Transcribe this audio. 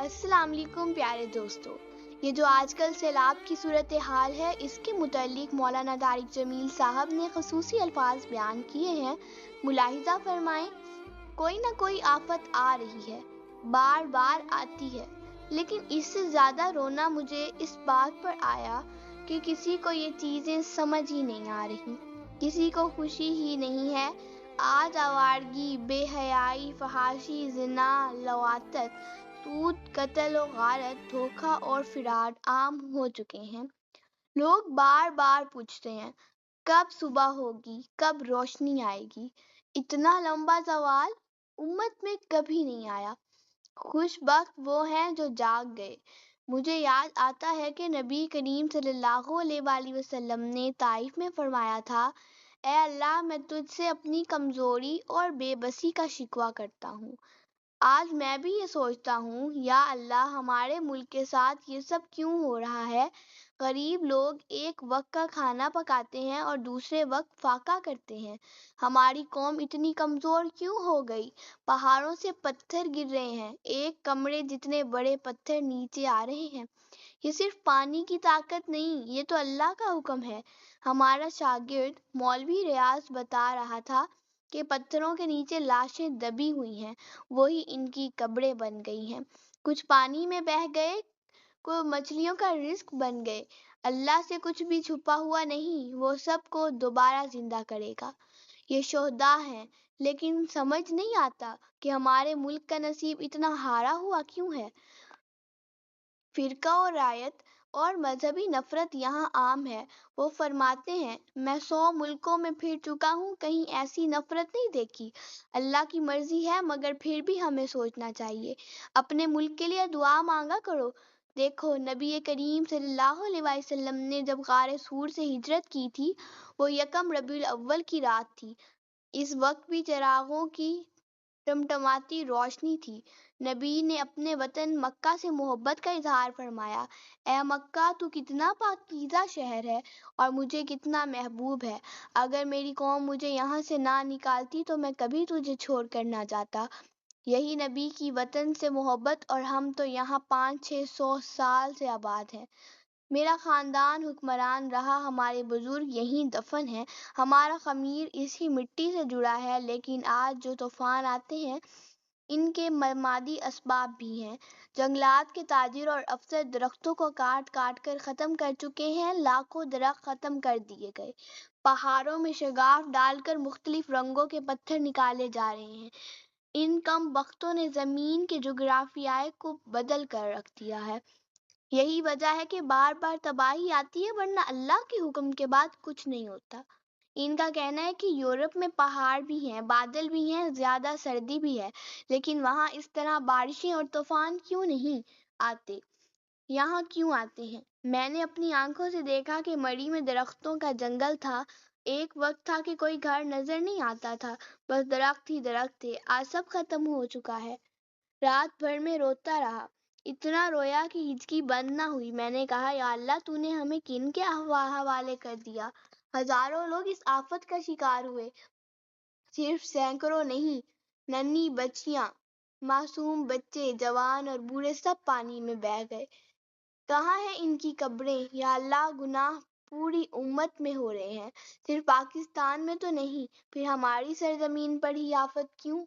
السلام علیکم پیارے دوستو، یہ جو آج کل سیلاب کی صورتحال ہے اس کے متعلق مولانا طارق جمیل صاحب نے خصوصی الفاظ بیان کیے ہیں۔ ملاحظہ فرمائیں، کوئی نہ کوئی آفت آ رہی ہے، بار بار آتی ہے، لیکن اس سے زیادہ رونا مجھے اس بات پر آیا کہ کسی کو یہ چیزیں سمجھ ہی نہیں آ رہی، کسی کو خوشی ہی نہیں ہے۔ آج آوارگی، بے حیائی، فحاشی، زنا، لواطت، سود، قتل و غارت، دھوکہ اور فراڈ عام ہو چکے ہیں۔ لوگ بار بار پوچھتے ہیں کب صبح ہوگی، کب روشنی آئے گی۔ اتنا لمبا سوال امت میں کبھی نہیں آیا۔ خوش بخت وہ ہیں جو جاگ گئے۔ مجھے یاد آتا ہے کہ نبی کریم صلی اللہ علیہ وآلہ وسلم نے طائف میں فرمایا تھا، اے اللہ، میں تجھ سے اپنی کمزوری اور بے بسی کا شکوہ کرتا ہوں۔ آج میں بھی یہ سوچتا ہوں، یا اللہ، ہمارے ملک کے ساتھ یہ سب کیوں ہو رہا ہے؟ غریب لوگ ایک وقت کا کھانا پکاتے ہیں اور دوسرے وقت فاقہ کرتے ہیں۔ ہماری قوم اتنی کمزور کیوں ہو گئی؟ پہاڑوں سے پتھر گر رہے ہیں، ایک کمرے جتنے بڑے پتھر نیچے آ رہے ہیں۔ یہ صرف پانی کی طاقت نہیں، یہ تو اللہ کا حکم ہے۔ ہمارا شاگرد مولوی ریاض بتا رہا تھا کہ پتھروں کے نیچے لاشیں دبی ہوئی ہیں، وہی ان کی قبریں بن گئی ہیں۔ کچھ پانی میں بہہ گئے، کوئی مچھلیوں کا رزق بن گئے۔ اللہ سے کچھ بھی چھپا ہوا نہیں، وہ سب کو دوبارہ زندہ کرے گا۔ یہ شہداء ہیں، لیکن سمجھ نہیں آتا کہ ہمارے ملک کا نصیب اتنا ہارا ہوا کیوں ہے۔ فرقہ و رایت اور مذہبی نفرت یہاں عام ہے۔ وہ فرماتے ہیں، میں 100 ملکوں میں پھر چکا ہوں، کہیں ایسی نفرت نہیں دیکھی۔ اللہ کی مرضی ہے، مگر پھر بھی ہمیں سوچنا چاہیے، اپنے ملک کے لیے دعا مانگا کرو۔ دیکھو، نبی کریم صلی اللہ علیہ وسلم نے جب غار ثور سے ہجرت کی تھی، وہ یکم ربیع الاول کی رات تھی۔ اس وقت بھی چراغوں کی ٹمٹماتی روشنی تھی۔ نبی نے اپنے وطن مکہ سے محبت کا اظہار فرمایا، اے مکہ، تو کتنا پاکیزہ شہر ہے اور مجھے کتنا محبوب ہے۔ اگر میری قوم مجھے یہاں سے نہ نکالتی تو میں کبھی تجھے چھوڑ کر نہ جاتا۔ یہی نبی کی وطن سے محبت، اور ہم تو یہاں 500-600 سال سے آباد ہیں۔ میرا خاندان حکمران رہا، ہمارے بزرگ یہیں دفن ہیں، ہمارا خمیر اسی مٹی سے جڑا ہے، لیکن آج جو طوفان آتے ہیں ان کے مادی اسباب بھی ہیں۔ جنگلات کے تاجر اور افسر درختوں کو کاٹ کاٹ کر ختم کر چکے ہیں، لاکھوں درخت ختم کر دیے گئے۔ پہاڑوں میں شگاف ڈال کر مختلف رنگوں کے پتھر نکالے جا رہے ہیں۔ ان کم بختوں نے زمین کے جغرافیے کو بدل کر رکھ دیا ہے۔ یہی وجہ ہے کہ بار بار تباہی آتی ہے، ورنہ اللہ کے حکم کے بعد کچھ نہیں ہوتا۔ ان کا کہنا ہے کہ یورپ میں پہاڑ بھی ہیں، بادل بھی ہیں، زیادہ سردی بھی ہے، لیکن وہاں اس طرح بارشیں اور طوفان کیوں نہیں آتے؟ یہاں کیوں آتے ہیں؟ میں نے اپنی آنکھوں سے دیکھا کہ مری میں درختوں کا جنگل تھا۔ ایک وقت تھا کہ کوئی گھر نظر نہیں آتا تھا، بس درخت ہی درخت تھے۔ آج سب ختم ہو چکا ہے۔ رات بھر میں روتا رہا، اتنا رویا کہ ہچکی بند نہ ہوئی۔ میں نے کہا، یا اللہ، تو نے ہمیں کن کے حوالے کر دیا؟ ہزاروں لوگ اس آفت کا شکار ہوئے، صرف سینکڑوں نہیں، ننھی بچیاں، معصوم بچے، جوان اور بوڑھے سب پانی میں بہہ گئے۔ کہاں ہیں ان کی قبریں؟ یا اللہ، گناہ پوری امت میں ہو رہے ہیں، صرف پاکستان میں تو نہیں، پھر ہماری سرزمین پر ہی آفت کیوں؟